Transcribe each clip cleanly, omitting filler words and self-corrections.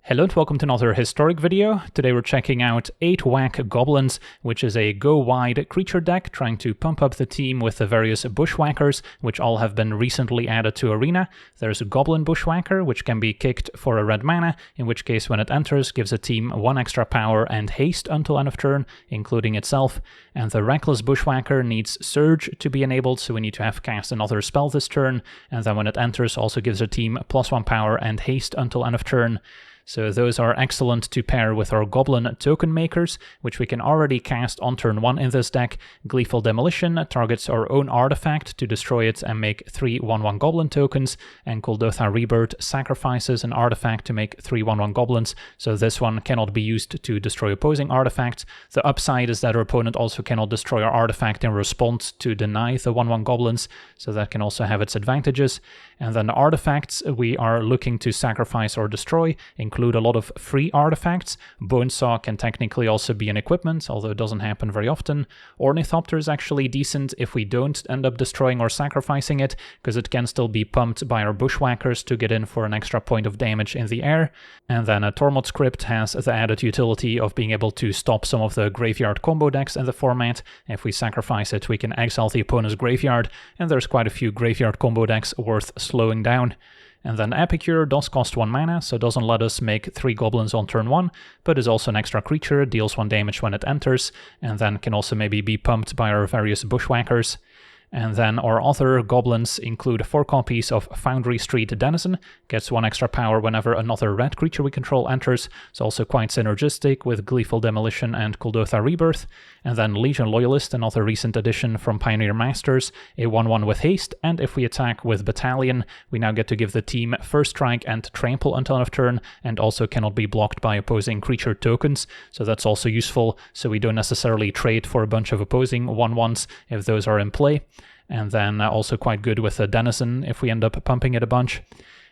Hello and welcome to another historic video. Today we're checking out 8 Whack Goblins, which is a go-wide creature deck trying to pump up the team with the various bushwhackers, which all have been recently added to Arena. There's a Goblin Bushwhacker, which can be kicked for a red mana, in which case when it enters gives a team 1 extra power and haste until end of turn, including itself. And the Reckless Bushwhacker needs Surge to be enabled, so we need to have cast another spell this turn, and then when it enters also gives a team +1 power and haste until end of turn. So those are excellent to pair with our Goblin token makers, which we can already cast on turn 1 in this deck. Gleeful Demolition targets our own artifact to destroy it and make 3 1/1 Goblin tokens, and Kuldotha Rebirth sacrifices an artifact to make 3 1/1 Goblins, so this one cannot be used to destroy opposing artifacts. The upside is that our opponent also cannot destroy our artifact in response to deny the 1/1 Goblins, so that can also have its advantages. And then the artifacts we are looking to sacrifice or destroy include a lot of free artifacts. Bonesaw can technically also be an equipment, although it doesn't happen very often. Ornithopter is actually decent if we don't end up destroying or sacrificing it, because it can still be pumped by our bushwhackers to get in for an extra point of damage in the air. And then a Tormod script has the added utility of being able to stop some of the graveyard combo decks in the format. If we sacrifice it, we can exile the opponent's graveyard, and there's quite a few graveyard combo decks worth slowing down. And then Epicure does cost 1 mana, so it doesn't let us make 3 goblins on turn 1, but is also an extra creature, deals 1 damage when it enters, and then can also maybe be pumped by our various bushwhackers. And then our other goblins include 4 copies of Foundry Street Denizen, gets 1 extra power whenever another red creature we control enters, it's also quite synergistic with Gleeful Demolition and Kuldotha Rebirth. And then Legion Loyalist, another recent addition from Pioneer Masters, a 1/1 with haste, and if we attack with Battalion, we now get to give the team First Strike and Trample until end of turn, and also cannot be blocked by opposing creature tokens, so that's also useful, so we don't necessarily trade for a bunch of opposing 1/1s if those are in play. And then also quite good with the Denizen if we end up pumping it a bunch.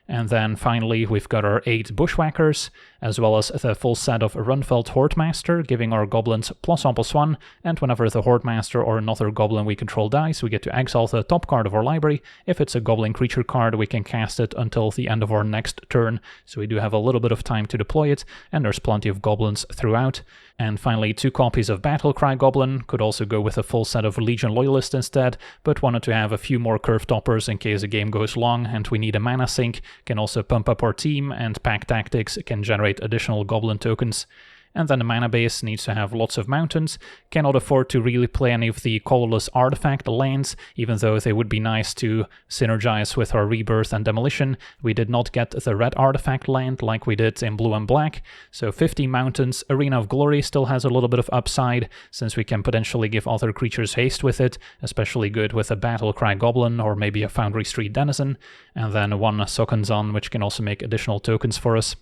And then finally we've got our 8 bushwhackers, as well as the full set of Runfeld Hordemaster, giving our goblins +1/+1, and whenever the Hordemaster or another goblin we control dies, we get to exile the top card of our library. If it's a goblin creature card, we can cast it until the end of our next turn, so we do have a little bit of time to deploy it, and there's plenty of goblins throughout. And finally 2 copies of Battlecry Goblin, could also go with a full set of Legion Loyalist instead, but wanted to have a few more curve toppers in case the game goes long and we need a mana sink. Can also pump up our team, and Pack Tactics can generate additional goblin tokens. And then the mana base needs to have lots of mountains, cannot afford to really play any of the colorless artifact lands, even though they would be nice to synergize with our Rebirth and Demolition. We did not get the red artifact land like we did in blue and black, so 50 mountains. Arena of Glory still has a little bit of upside, since we can potentially give other creatures haste with it, especially good with a Battlecry Goblin or maybe a Foundry Street Denizen, and then 1 Sokonzan, which can also make additional tokens for us.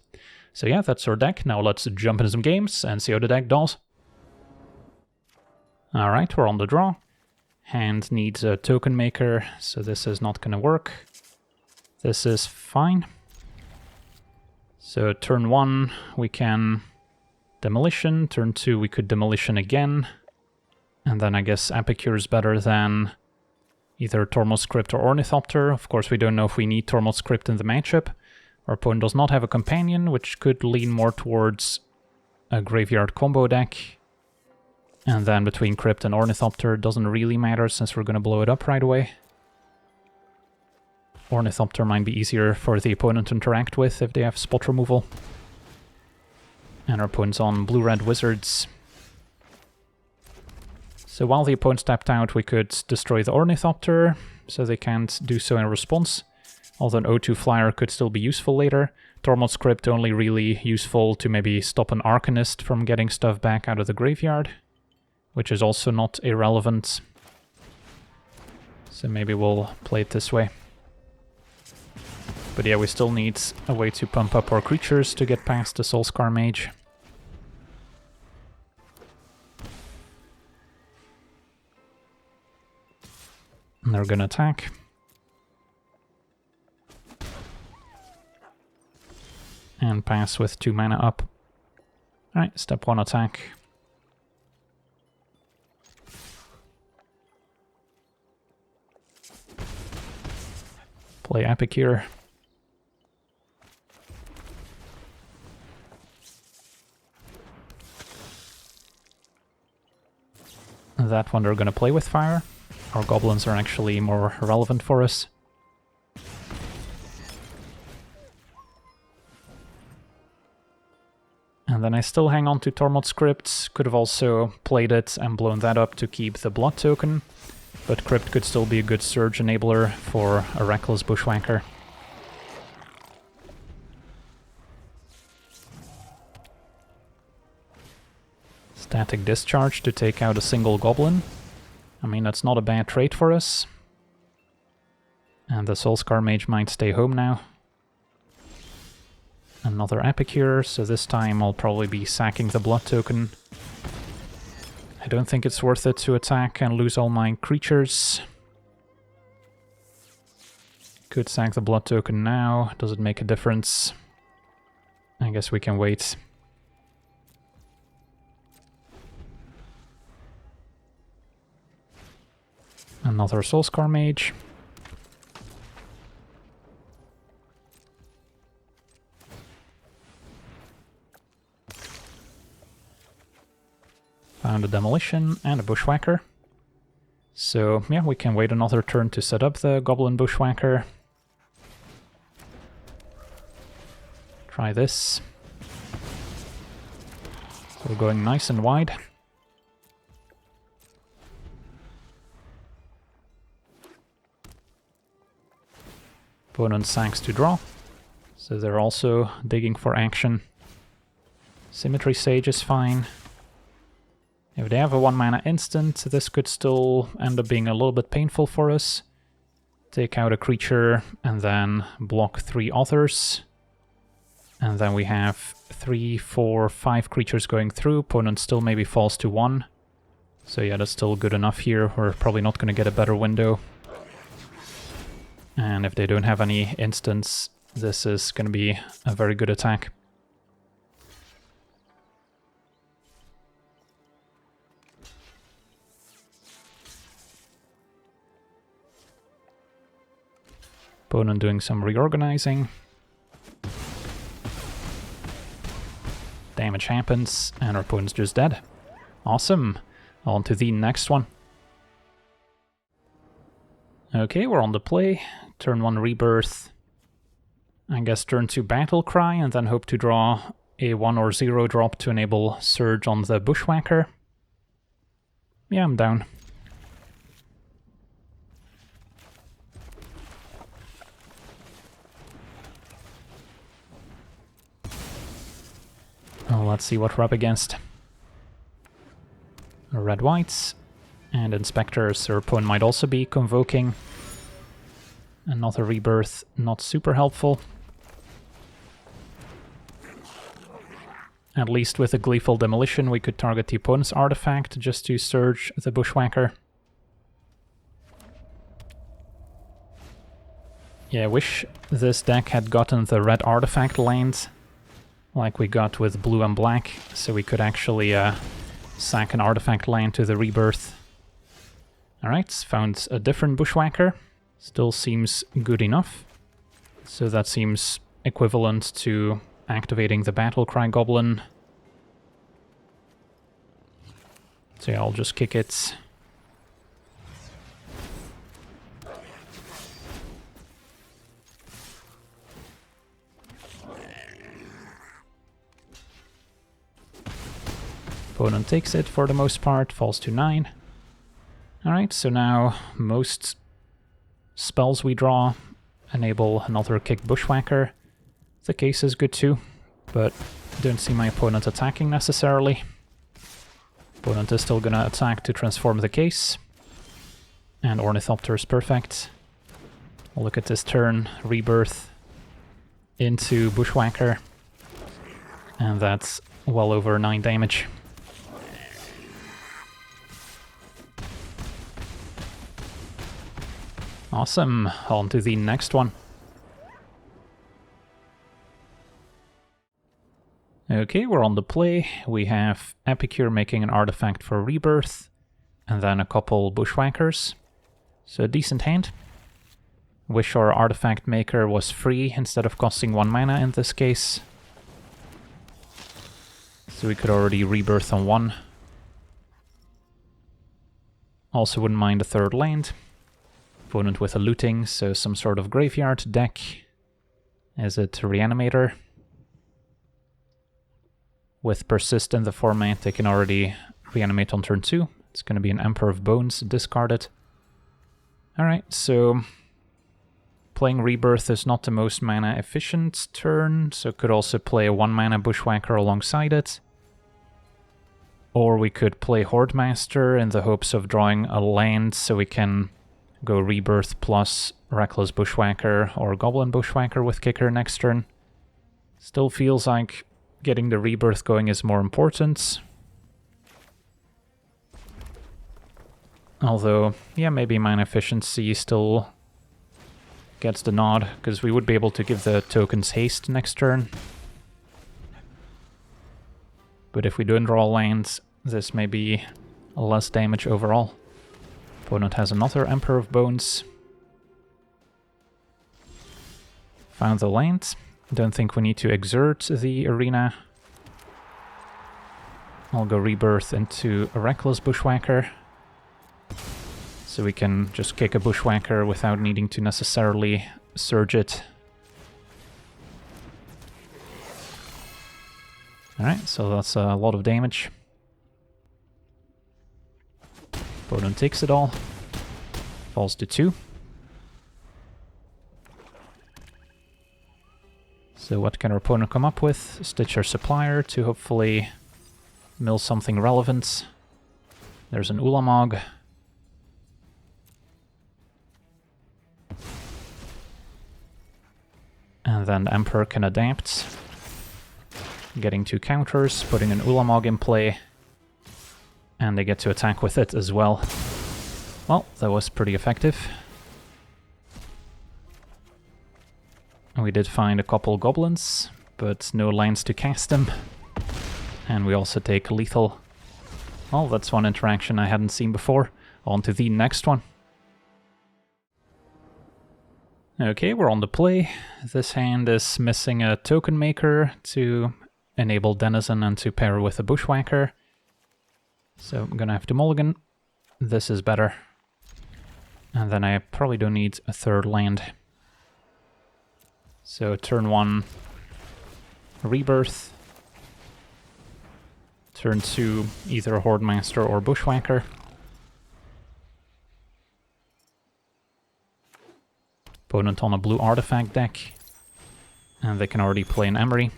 So yeah, that's our deck. Now let's jump into some games and see how the deck does. Alright, we're on the draw. Hand needs a token maker, so this is not gonna work. This is fine. So turn 1 we can Demolition, turn 2 we could Demolition again. And then I guess Epicure is better than either Tormod Script or Ornithopter. Of course we don't know if we need Tormod Script in the matchup. Our opponent does not have a companion, which could lean more towards a graveyard combo deck. And then between Crypt and Ornithopter doesn't really matter since we're going to blow it up right away. Ornithopter might be easier for the opponent to interact with if they have spot removal. And our opponent's on blue-red wizards. So while the opponent stepped out, we could destroy the Ornithopter, so they can't do so in response. Although an O2 flyer could still be useful later. Tormod Script only really useful to maybe stop an Arcanist from getting stuff back out of the graveyard, which is also not irrelevant. So maybe we'll play it this way. But yeah, we still need a way to pump up our creatures to get past the Soulscar Mage. And they're gonna attack. And pass with 2 mana up. Alright, step 1 attack. Play Epicure. that one they're gonna play with fire. Our goblins are actually more relevant for us. And then I still hang on to Tormod's Crypt. Could have also played it and blown that up to keep the blood token, but Crypt could still be a good surge enabler for a reckless bushwhacker. Static Discharge to take out a single goblin. I mean, that's not a bad trade for us. And the Soulscar Mage might stay home now. Another Epicure, so this time I'll probably be sacking the blood token. I don't think it's worth it to attack and lose all my creatures. Could sack the blood token now. Does it make a difference? I guess we can wait. Another Soulscar Mage. Found a Demolition and a Bushwhacker. So yeah, we can wait another turn to set up the Goblin Bushwhacker. Try this. So we're going nice and wide. Opponent sacks to draw, so they're also digging for action. Symmetry Sage is fine. If they have a 1-mana instant, this could still end up being a little bit painful for us. Take out a creature and then block 3 others. And then we have 3, 4, 5 creatures going through. Opponent still maybe falls to 1. So yeah, that's still good enough here. We're probably not going to get a better window. And if they don't have any instants, this is going to be a very good attack. Opponent doing some reorganizing. Damage happens, and our opponent's just dead. Awesome. On to the next one. Okay, we're on the play. Turn 1 Rebirth. I guess turn 2 Battle Cry, and then hope to draw a 1 or 0 drop to enable Surge on the Bushwhacker. Yeah, I'm down. Oh, let's see what we're up against. Red-whites and Inspectors. Our opponent might also be convoking. Another Rebirth, not super helpful. At least with a Gleeful Demolition we could target the opponent's artifact just to surge the Bushwhacker. Yeah, I wish this deck had gotten the red artifact land like we got with blue and black, so we could actually sack an artifact land to the Rebirth. Alright, found a different Bushwhacker. Still seems good enough. So that seems equivalent to activating the Battlecry Goblin. So yeah, I'll just kick it. Opponent takes it for the most part, falls to 9. Alright, so now most spells we draw enable another kick Bushwhacker. The case is good too, but don't see my opponent attacking necessarily. Opponent is still gonna attack to transform the case. And Ornithopter is perfect. We'll look at this turn, Rebirth into Bushwhacker. And that's well over 9 damage. Awesome, on to the next one. Okay, we're on the play. We have Epicure making an artifact for Rebirth, and then a couple Bushwhackers. So a decent hand. Wish our artifact maker was free instead of costing 1 mana in this case. So we could already Rebirth on 1. Also wouldn't mind a third land. Opponent with a looting, so some sort of graveyard deck. Is it Reanimator? With Persist in the format, they can already reanimate on turn 2. It's going to be an Emperor of Bones, discarded. Alright, so playing Rebirth is not the most mana efficient turn, so could also play a 1 mana Bushwhacker alongside it. Or we could play Horde Master in the hopes of drawing a land so we can go Rebirth plus Reckless Bushwhacker or Goblin Bushwhacker with Kicker next turn. Still feels like getting the Rebirth going is more important. Although, yeah, maybe mana efficiency still gets the nod, because we would be able to give the tokens haste next turn. But if we don't draw lands, this may be less damage overall. Opponent has another Emperor of Bones. Found the land. Don't think we need to exert the arena. I'll go Rebirth into a Reckless Bushwhacker. So we can just kick a Bushwhacker without needing to necessarily surge it. Alright, so that's a lot of damage. Opponent takes it all. Falls to 2. So what can our opponent come up with? Stitcher Supplier to hopefully mill something relevant. There's an Ulamog. And then the Emperor can adapt. Getting 2 counters, putting an Ulamog in play. And they get to attack with it as well. Well, that was pretty effective. We did find a couple goblins, but no lands to cast them. And we also take lethal. Well, that's one interaction I hadn't seen before. On to the next one. Okay, we're on the play. This hand is missing a token maker to enable Denizen and to pair with a Bushwhacker. So I'm gonna have to mulligan. This is better. And then I probably don't need a third land. So turn 1, Rebirth. Turn 2, either a Horde Master or Bushwhacker. Opponent on a blue artifact deck. And they can already play an Emery.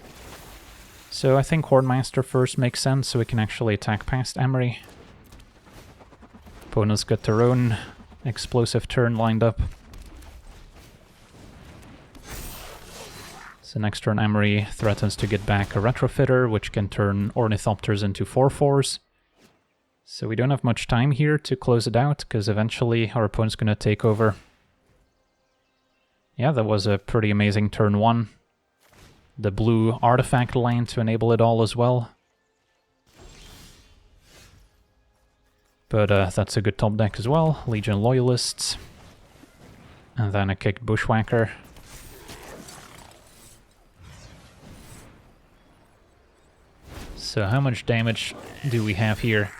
So I think Horde Master first makes sense, so we can actually attack past Emery. Opponent's got their own explosive turn lined up. So next turn Emery threatens to get back a Retrofitter, which can turn Ornithopters into 4/4s. So we don't have much time here to close it out, because eventually our opponent's going to take over. Yeah, that was a pretty amazing turn 1. The blue artifact land to enable it all as well. But that's a good top deck as well. Legion Loyalists. And then a kicked Bushwhacker. So how much damage do we have here?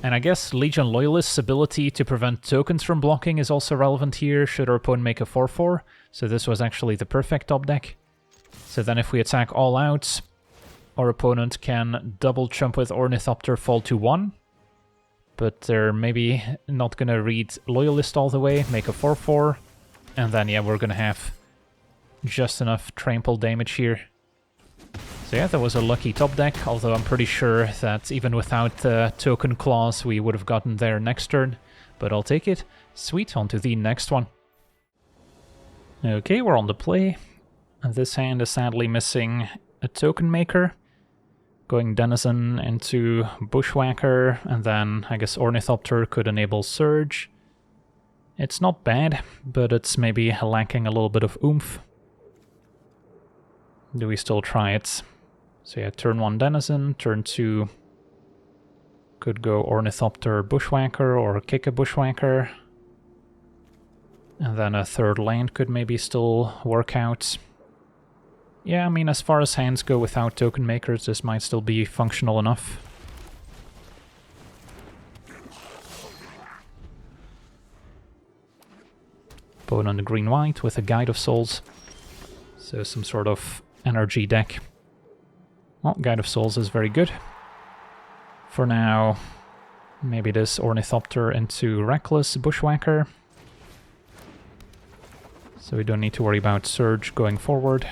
And I guess Legion Loyalist's ability to prevent tokens from blocking is also relevant here, should our opponent make a 4/4. So this was actually the perfect top deck. So then if we attack all out, our opponent can double chump with Ornithopter, fall to 1. But they're maybe not going to read Loyalist all the way, make a 4/4. And then, yeah, we're going to have just enough trample damage here. So yeah, that was a lucky top deck, although I'm pretty sure that even without the token clause we would have gotten there next turn. But I'll take it. Sweet, on to the next one. Okay, we're on the play. And this hand is sadly missing a token maker. Going Denizen into Bushwhacker, and then I guess Ornithopter could enable Surge. It's not bad, but it's maybe lacking a little bit of oomph. Do we still try it? So yeah, turn 1 Denizen, turn 2 could go Ornithopter Bushwhacker or kick a Bushwhacker. And then a third land could maybe still work out. Yeah, I mean, as far as hands go without token makers, this might still be functional enough. Opponent green-white with a Guide of Souls. So some sort of energy deck. Well, Guide of Souls is very good. For now, maybe this Ornithopter into Reckless Bushwhacker. So we don't need to worry about Surge going forward.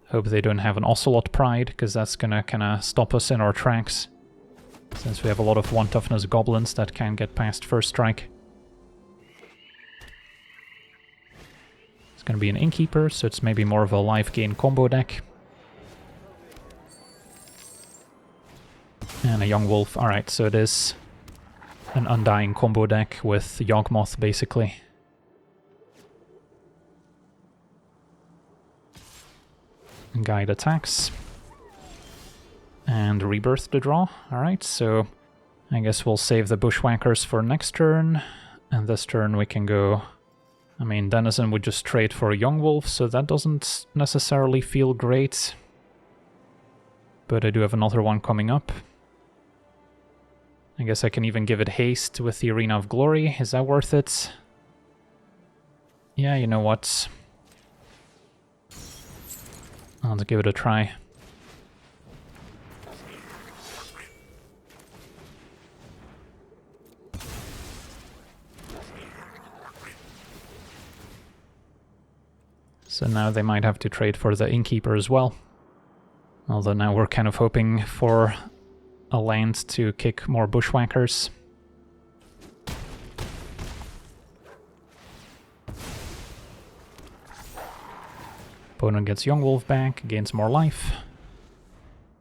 Hope they don't have an Ocelot Pride, because that's gonna kinda stop us in our tracks. Since we have a lot of 1 toughness goblins that can get past first strike. It's gonna be an Innkeeper, so it's maybe more of a life gain combo deck. And a Young Wolf. Alright, so it is an Undying combo deck with Yawgmoth, basically. Guide attacks. And Rebirth to draw. Alright, so I guess we'll save the Bushwhackers for next turn. And this turn we can go... I mean, Denizen would just trade for a Young Wolf, so that doesn't necessarily feel great. But I do have another one coming up. I guess I can even give it haste with the Arena of Glory. Is that worth it? Yeah, you know what? I'll just give it a try. So now they might have to trade for the Innkeeper as well. Although now we're kind of hoping for a land to kick more Bushwhackers. Opponent gets Young Wolf back, gains more life.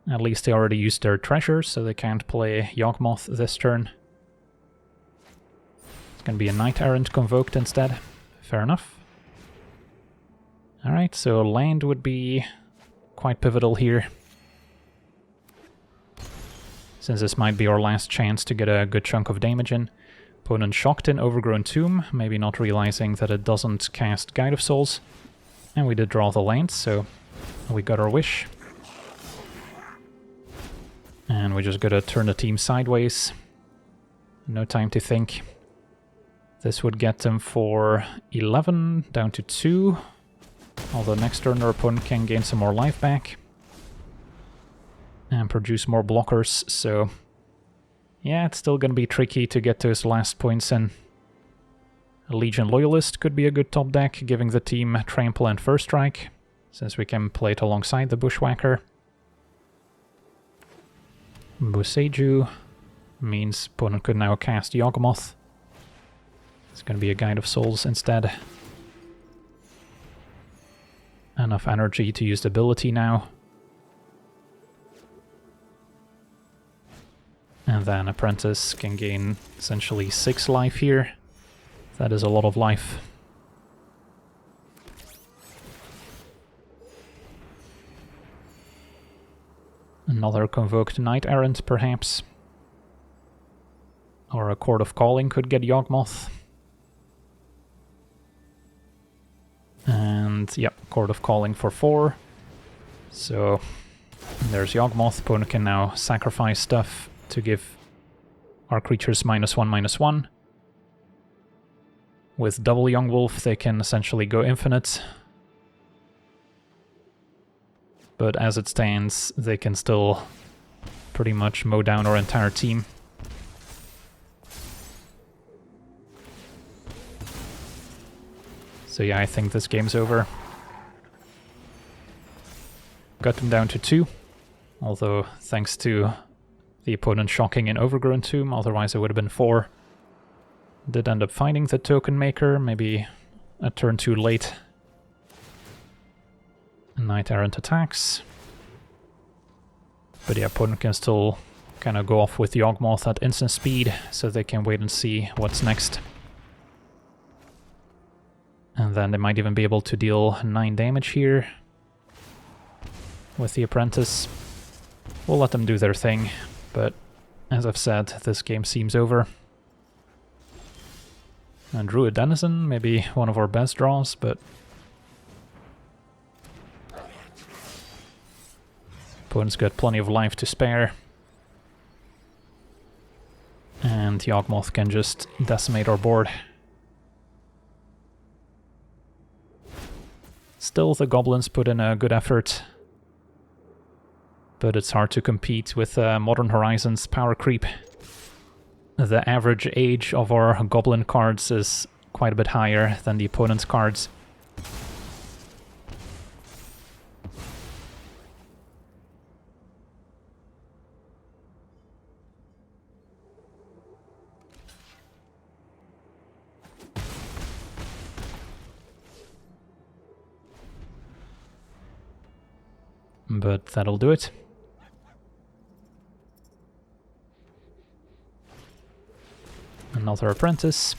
At least they already used their treasure, so they can't play Yawgmoth this turn. It's gonna be a Knight Errant convoked instead. Fair enough. Alright, so land would be quite pivotal here. Since this might be our last chance to get a good chunk of damage in. Opponent shocked in Overgrown Tomb, maybe not realizing that it doesn't cast Guide of Souls. And we did draw the land, so we got our wish. And we just gotta turn the team sideways. No time to think. This would get them for 11, down to 2. Although next turn our opponent can gain some more life back. And produce more blockers, so... yeah, it's still gonna be tricky to get those last points in. A Legion Loyalist could be a good top deck, giving the team Trample and First Strike, since we can play it alongside the Bushwhacker. Boseiju means opponent could now cast Yawgmoth. It's gonna be a Guide of Souls instead. Enough energy to use the ability now. And then Apprentice can gain essentially 6 life here. That is a lot of life. Another convoked Knight Errant, perhaps. Or a Court of Calling could get Yawgmoth. And, yep, Court of Calling for 4. So, there's Yawgmoth. Opponent can now sacrifice stuff to give our creatures -1/-1. With double Young Wolf, they can essentially go infinite. But as it stands, they can still pretty much mow down our entire team. So yeah, I think this game's over. Got them down to 2. Although, thanks to the opponent shocking in Overgrown Tomb, otherwise it would have been 4. Did end up finding the Token Maker, maybe a turn too late. Knight Errant attacks. But yeah, opponent can still kind of go off with Yawgmoth at instant speed, so they can wait and see what's next. And then they might even be able to deal 9 damage here with the Apprentice. We'll let them do their thing, but as I've said, this game seems over. And Druid Denizen, maybe one of our best draws, but... opponent's got plenty of life to spare. And Yawgmoth can just decimate our board. Still, the goblins put in a good effort, but it's hard to compete with Modern Horizons power creep. The average age of our goblin cards is quite a bit higher than the opponent's cards. But that'll do it. Another apprentice.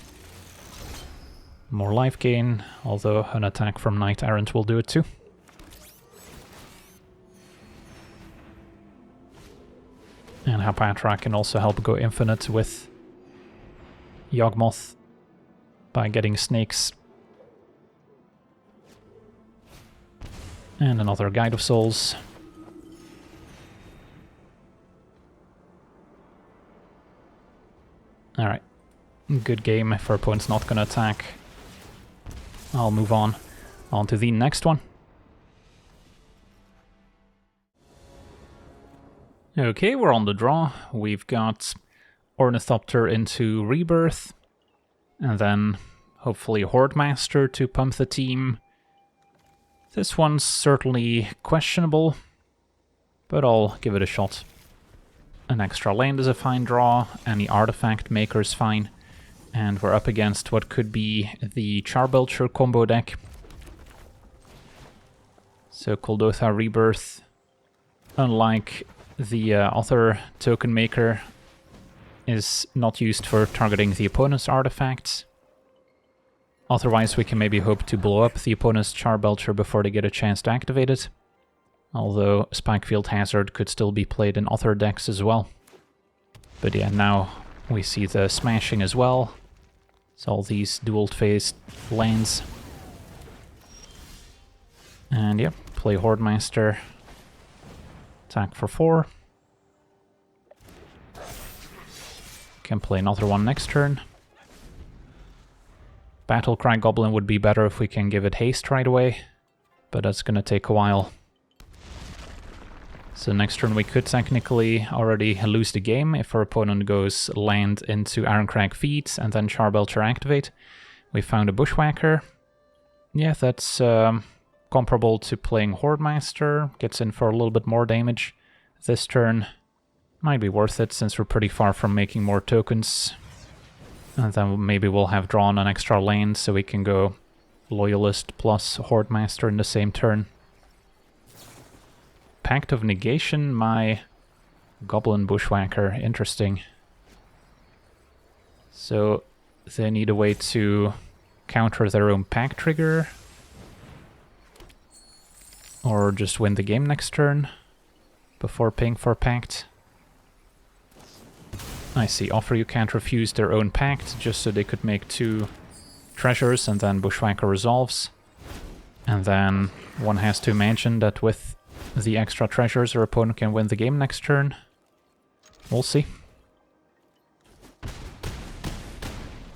More life gain, although an attack from Knight Errant will do it too. And Hapatra can also help go infinite with Yawgmoth by getting snakes. And another Guide of Souls. Alright. Good game if our opponent's not gonna attack. I'll move on to the next one. Okay, we're on the draw. We've got Ornithopter into Rebirth, and then hopefully Horde Master to pump the team. This one's certainly questionable, but I'll give it a shot. An extra land is a fine draw, any artifact maker is fine, and we're up against what could be the Charbelcher combo deck. So Kuldotha Rebirth, unlike the other token maker, is not used for targeting the opponent's artifacts. Otherwise we can maybe hope to blow up the opponent's Charbelcher before they get a chance to activate it. Although Spikefield Hazard could still be played in other decks as well. But yeah, now we see the smashing as well. It's all these dual-faced lands. And yeah, play Horde Master. Attack for 4. Can play another one next turn. Battlecry Goblin would be better if we can give it haste right away, but that's gonna take a while. So next turn we could technically already lose the game if our opponent goes land into Ironcrag Feet and then Charbelcher activate. We found a Bushwhacker. Yeah, that's comparable to playing Horde Master. Gets in for a little bit more damage this turn. Might be worth it since we're pretty far from making more tokens. And then maybe we'll have drawn an extra land so we can go Loyalist plus Horde Master in the same turn. Pact of Negation, my Goblin Bushwhacker, interesting. So they need a way to counter their own pact trigger. Or just win the game next turn before paying for pact. I see, offer you can't refuse their own pact, just so they could make 2 treasures and then Bushwhacker resolves. And then one has to imagine that with the extra treasures our opponent can win the game next turn. We'll see.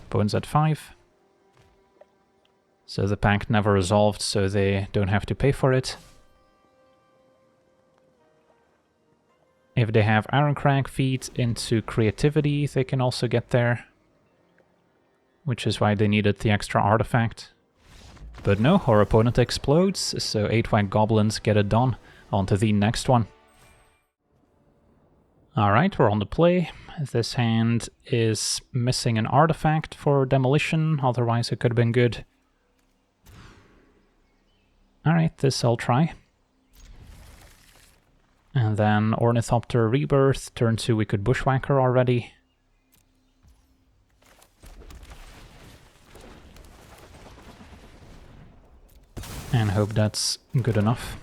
Opponent's at 5. So the pact never resolved, so they don't have to pay for it. If they have Ironcrag Feet into Creativity, they can also get there. Which is why they needed the extra artifact. But no, our opponent explodes, so 8-Wack Goblins get it done. On to the next one. Alright, we're on the play. This hand is missing an artifact for demolition, otherwise it could have been good. Alright, this I'll try. And then Ornithopter Rebirth, turn 2 we could Bushwhacker already. And hope that's good enough.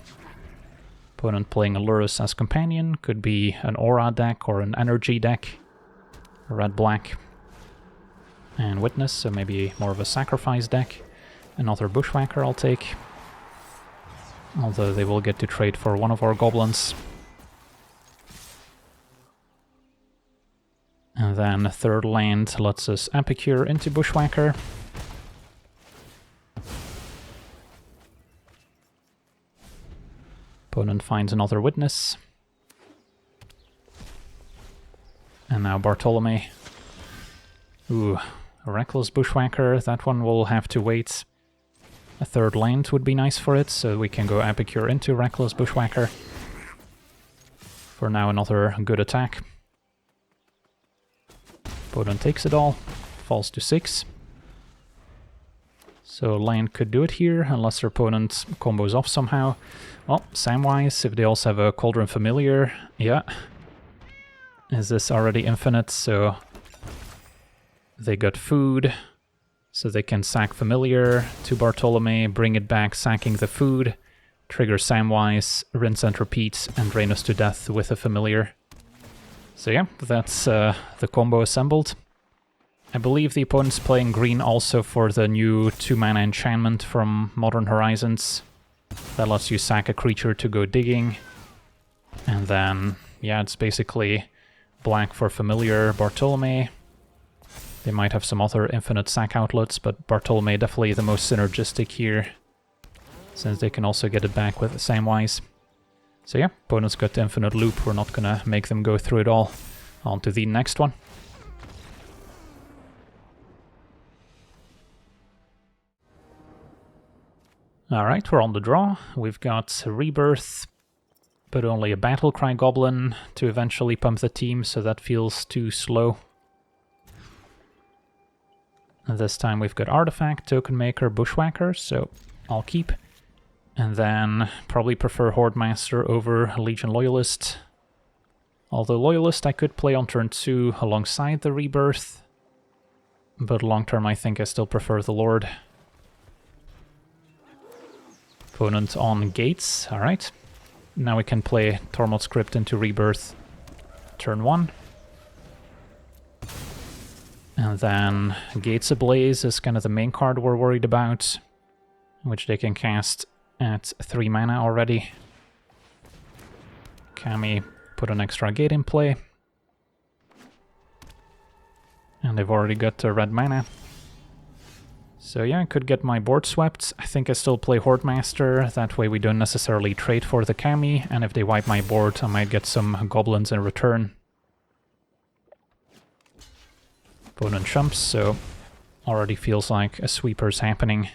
Opponent playing Allurus as companion, could be an Aura deck or an Energy deck. Red-black. And Witness, so maybe more of a sacrifice deck. Another Bushwhacker I'll take. Although they will get to trade for one of our goblins. And then a third land lets us Epicure into Bushwhacker. Opponent finds another witness. And now Bartolome. Ooh, a Reckless Bushwhacker. That one will have to wait. A third land would be nice for it, so we can go Epicure into Reckless Bushwhacker. For now, another good attack. Opponent takes it all, falls to 6. So land could do it here, unless their opponent combos off somehow. Well, Samwise, if they also have a Cauldron Familiar, yeah. Is this already infinite? So they got food, so they can sack Familiar to Bartolome, bring it back, sacking the food, trigger Samwise, rinse and repeat, and drain us to death with a Familiar. So yeah, that's the combo assembled. I believe the opponent's playing green also for the new 2-mana enchantment from Modern Horizons. That lets you sack a creature to go digging. And then, yeah, it's basically black for Familiar, Bartolome. They might have some other infinite sack outlets, but Bartolome definitely the most synergistic here, since they can also get it back with Samwise. So yeah, opponent's got the infinite loop, we're not gonna make them go through it all. On to the next one. Alright, we're on the draw. We've got Rebirth, but only a Battlecry Goblin to eventually pump the team, so that feels too slow. And this time we've got Artifact, Token Maker, Bushwhacker, so I'll keep. And then probably prefer Horde Master over Legion Loyalist. Although Loyalist I could play on turn 2 alongside the Rebirth. But long term I think I still prefer the Lord. Opponent on Gates, alright. Now we can play Tormod Script into Rebirth turn 1. And then Gates Ablaze is kind of the main card we're worried about, which they can cast at 3 mana already. Kami put an extra gate in play. And they've already got red mana. So yeah, I could get my board swept. I think I still play Horde Master, that way we don't necessarily trade for the Kami, and if they wipe my board I might get some goblins in return. Opponent jumps, so already feels like a sweeper's happening.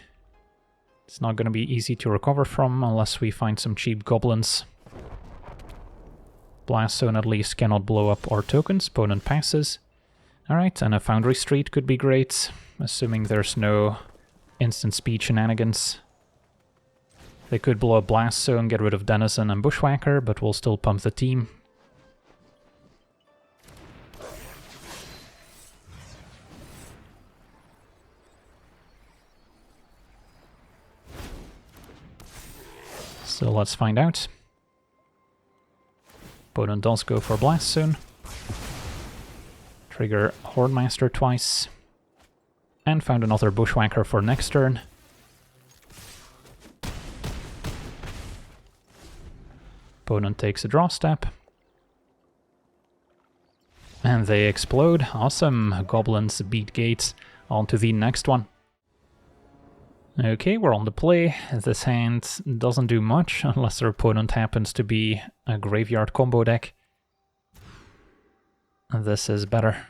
It's not going to be easy to recover from unless we find some cheap goblins. Blast Zone at least cannot blow up our tokens. Opponent passes. Alright, and a Foundry Street could be great, assuming there's no instant speed shenanigans. They could blow up Blast Zone, get rid of Denizen and Bushwhacker, but we'll still pump the team. So let's find out. Opponent does go for Blast Zone. Trigger Horde Master twice. And found another Bushwhacker for next turn. Opponent takes a draw step. And they explode. Awesome. Goblins beat Gates. On to the next one. Okay, we're on the play. This hand doesn't do much unless their opponent happens to be a graveyard combo deck. This is better.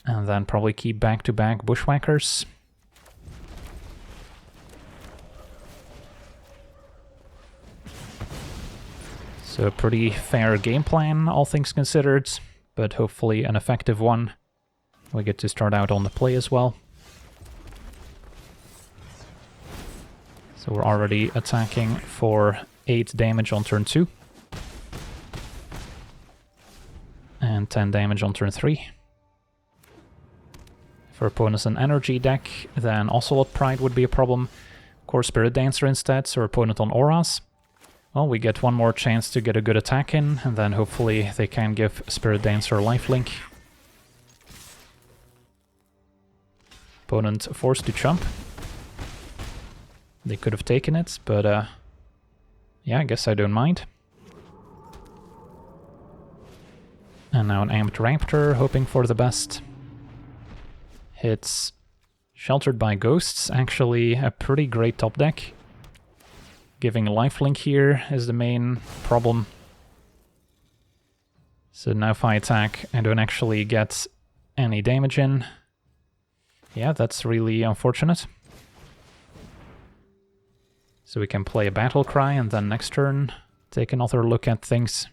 And then probably keep back-to-back Bushwhackers. So a pretty fair game plan, all things considered, but hopefully an effective one. We get to start out on the play as well. So we're already attacking for 8 damage on turn 2. And 10 damage on turn 3. If our opponent's an energy deck, then Ocelot Pride would be a problem. Of course, Spirit Dancer instead, so our opponent on auras. Well, we get one more chance to get a good attack in, and then hopefully they can give Spirit Dancer lifelink. Opponent forced to jump. They could have taken it, but yeah, I guess I don't mind. And now an Amped Raptor, hoping for the best. Hits Sheltered by Ghosts, actually a pretty great top deck. Giving lifelink here is the main problem. So now if I attack, I don't actually get any damage in. Yeah, that's really unfortunate. So we can play a Battle Cry and then next turn take another look at things.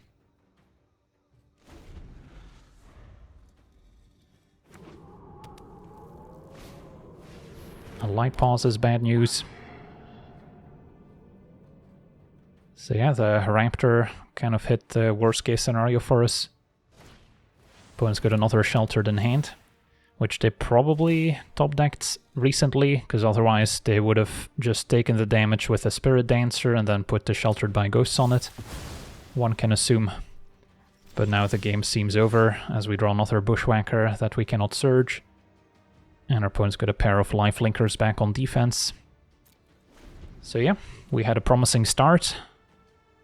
A Light Pause is bad news. So yeah, the Raptor kind of hit the worst case scenario for us. Opponent's got another Sheltered in hand, which they probably top decked recently, because otherwise they would have just taken the damage with a Spirit Dancer and then put the Sheltered by Ghosts on it. One can assume. But now the game seems over, as we draw another Bushwhacker that we cannot surge. And our opponent's got a pair of Lifelinkers back on defense. So yeah, we had a promising start.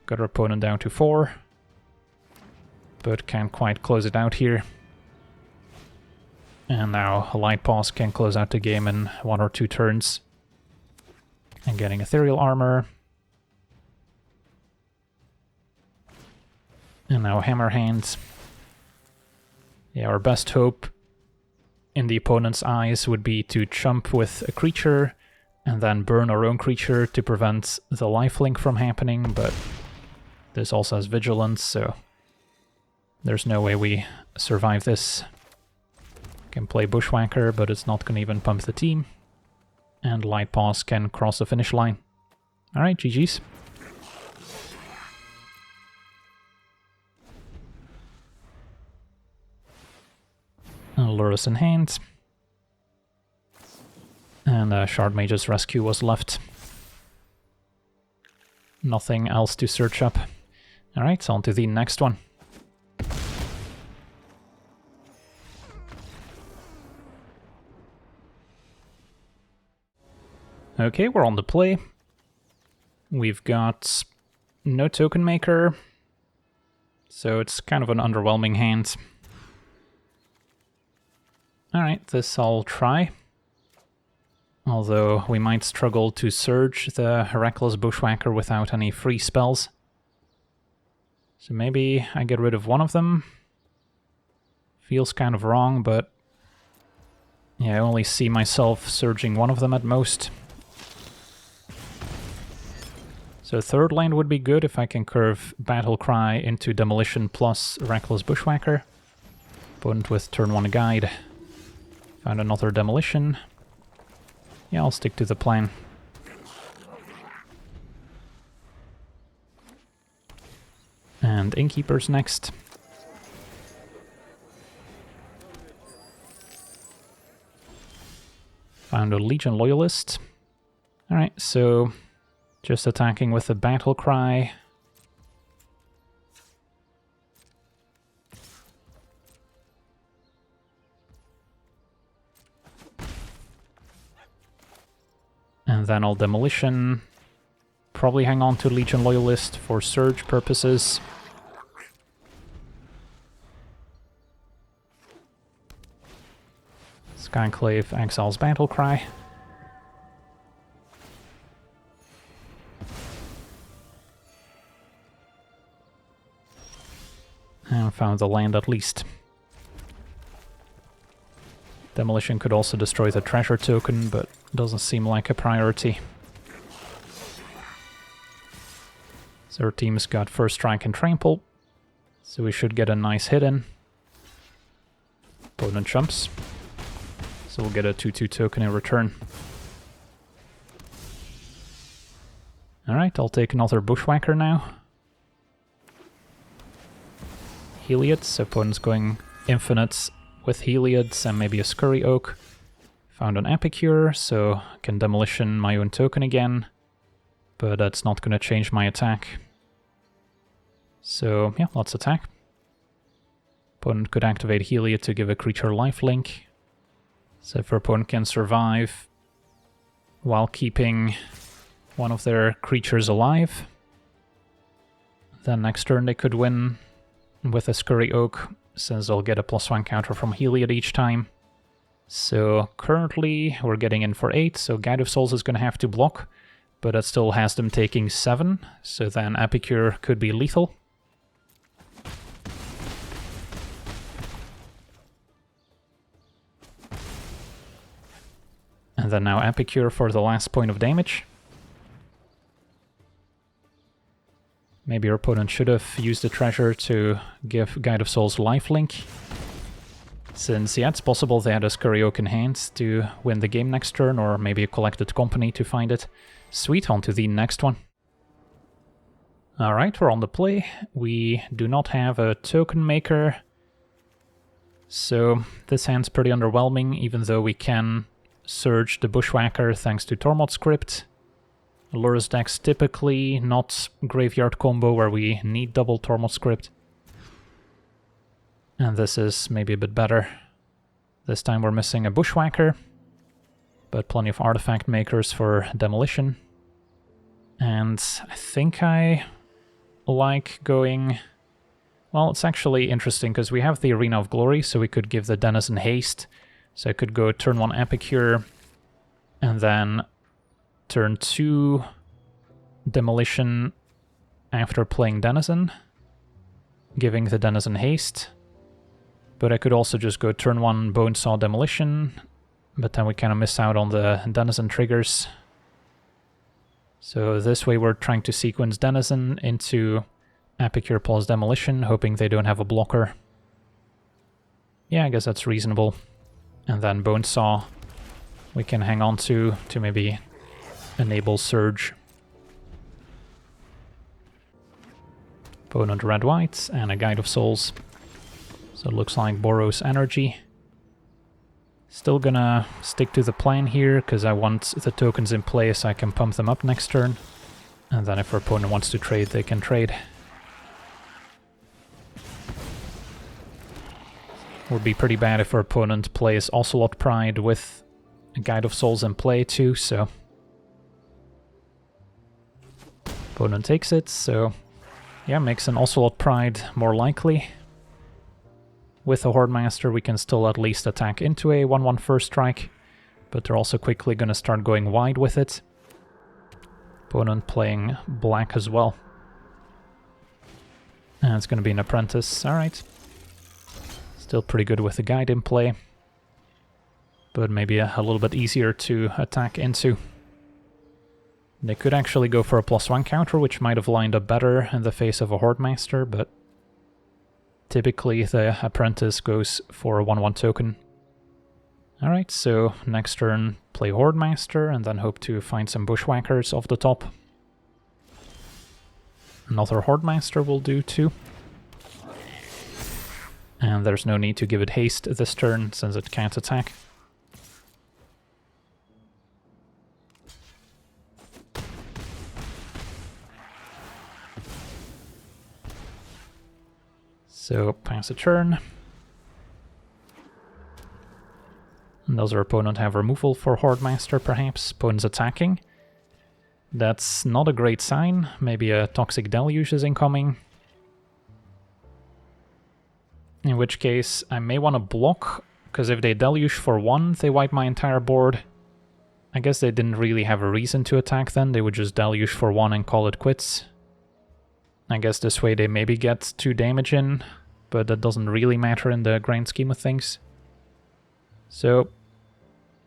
Got our opponent down to 4. But can't quite close it out here. And now a Light Pause can close out the game in 1 or 2 turns. And getting Ethereal Armor. And now Hammer Hands. Yeah, our best hope in the opponent's eyes would be to chump with a creature and then burn our own creature to prevent the lifelink from happening, but this also has Vigilance, so there's no way we survive this. Can play Bushwhacker, but it's not going to even pump the team. And Light Pause can cross the finish line. Alright, GG's. Lurrus in hand. And Shard Mage's Rescue was left. Nothing else to search up. Alright, on to the next one. Okay, we're on the play. We've got no Token Maker, so it's kind of an underwhelming hand. Alright, this I'll try. Although we might struggle to surge the Reckless Bushwhacker without any free spells. So maybe I get rid of one of them. Feels kind of wrong, but yeah, I only see myself surging one of them at most. So third land would be good if I can curve Battle Cry into Demolition plus Reckless Bushwhacker. Opponent with turn 1 guide. Found another Demolition. Yeah, I'll stick to the plan. And Innkeeper's next. Found a Legion Loyalist. Alright, so just attacking with the Battle Cry. And then I'll Demolition. Probably hang on to Legion Loyalist for surge purposes. Skyclave exiles Battle Cry. And found the land at least. Demolition could also destroy the treasure token, but doesn't seem like a priority. So our team's got First Strike and Trample, so we should get a nice hit in. Opponent jumps, so we'll get a 2/2 token in return. Alright, I'll take another Bushwhacker now. Heliod's, opponent's going infinite with Heliod's and maybe a Scurry Oak. Found an Epicure, so I can Demolition my own token again, but that's not going to change my attack. So yeah, let's attack. Opponent could activate Heliod to give a creature lifelink. So if our opponent can survive while keeping one of their creatures alive, then next turn they could win with a Scurry Oak since they'll get a +1 counter from Heliod each time. So currently we're getting in for 8, so Guide of Souls is going to have to block, but that still has them taking 7, so then Epicure could be lethal. And then now Epicure for the last point of damage. Maybe your opponent should have used the treasure to give Guide of Souls lifelink. Since, yeah, it's possible they had a Scurry Oak in hand to win the game next turn, or maybe a Collected Company to find it. Sweet, on to the next one. Alright, we're on the play. We do not have a token maker. So this hand's pretty underwhelming, even though we can Surge the Bushwhacker thanks to Tormod script. Lurrus decks typically not graveyard combo where we need double Tormod script. And this is maybe a bit better. This time we're missing a Bushwhacker, but plenty of artifact makers for demolition. And I think I like going... Well, it's actually interesting because we have the Arena of Glory, so we could give the Denizen haste. So I could go turn 1 Epicure, and then turn 2 Demolition after playing Denizen, giving the Denizen haste. But I could also just go turn 1 Bonesaw Demolition, but then we kind of miss out on the Denizen triggers. So this way we're trying to sequence Denizen into Epicure plus Demolition, hoping they don't have a blocker. Yeah, I guess that's reasonable. And then Bonesaw we can hang on to maybe enable Surge. Opponent red-white and a Guide of Souls. So it looks like Boros energy. Still gonna stick to the plan here, because I want the tokens in play so I can pump them up next turn. And then if our opponent wants to trade, they can trade. Would be pretty bad if our opponent plays Ocelot Pride with a Guide of Souls in play too, so... Opponent takes it, so... Yeah, makes an Ocelot Pride more likely. With a Hordemaster we can still at least attack into a 1/1 first strike, but they're also quickly gonna start going wide with it. Opponent playing black as well. And it's gonna be an Apprentice, alright. Still pretty good with the Guide in play, but maybe a little bit easier to attack into. They could actually go for a +1 counter, which might have lined up better in the face of a Hordemaster, but typically the Apprentice goes for a 1/1 token. Alright, so next turn play Hordemaster and then hope to find some Bushwhackers off the top. Another Hordemaster will do too. And there's no need to give it haste this turn, since it can't attack. So, pass a turn. And does our opponent have removal for Hordemaster, perhaps? Opponent's attacking. That's not a great sign. Maybe a Toxic Deluge is incoming. In which case, I may want to block, because if they Deluge for 1, they wipe my entire board. I guess they didn't really have a reason to attack then, they would just Deluge for 1 and call it quits. I guess this way they maybe get 2 damage in, but that doesn't really matter in the grand scheme of things. So,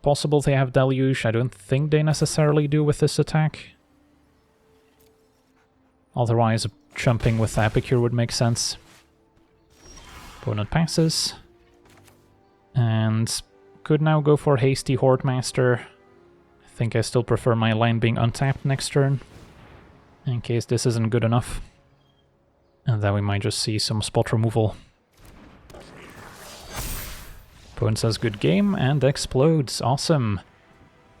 possible they have Deluge, I don't think they necessarily do with this attack. Otherwise, jumping with Epicure would make sense. Opponent passes. And could now go for Hasty Hordemaster. I think I still prefer my land being untapped next turn, in case this isn't good enough. And then we might just see some spot removal. Opponent says good game and explodes. Awesome.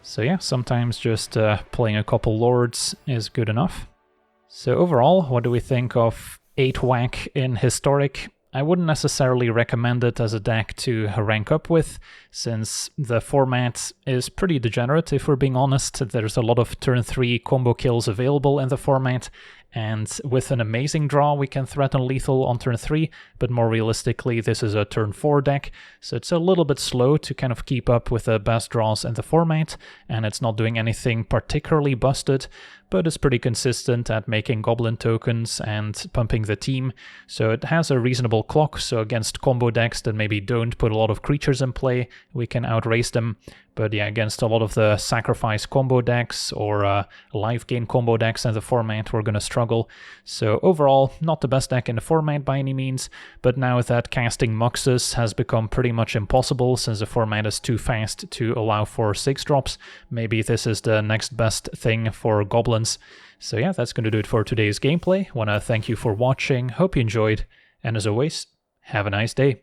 So yeah, sometimes just playing a couple Lords is good enough. So overall, what do we think of 8-Whack in Historic? I wouldn't necessarily recommend it as a deck to rank up with, since the format is pretty degenerate if we're being honest. There's a lot of turn 3 combo kills available in the format, and with an amazing draw we can threaten lethal on turn 3, but more realistically this is a turn 4 deck, so it's a little bit slow to kind of keep up with the best draws in the format, and it's not doing anything particularly busted, but it's pretty consistent at making goblin tokens and pumping the team, so it has a reasonable clock, so against combo decks that maybe don't put a lot of creatures in play, we can outrace them. But yeah, against a lot of the sacrifice combo decks or life gain combo decks in the format, we're going to struggle. So overall, not the best deck in the format by any means, but now that casting Muxus has become pretty much impossible since the format is too fast to allow for 6-drops, maybe this is the next best thing for goblins. So yeah, that's going to do it for today's gameplay. Want to thank you for watching, hope you enjoyed, and as always, have a nice day.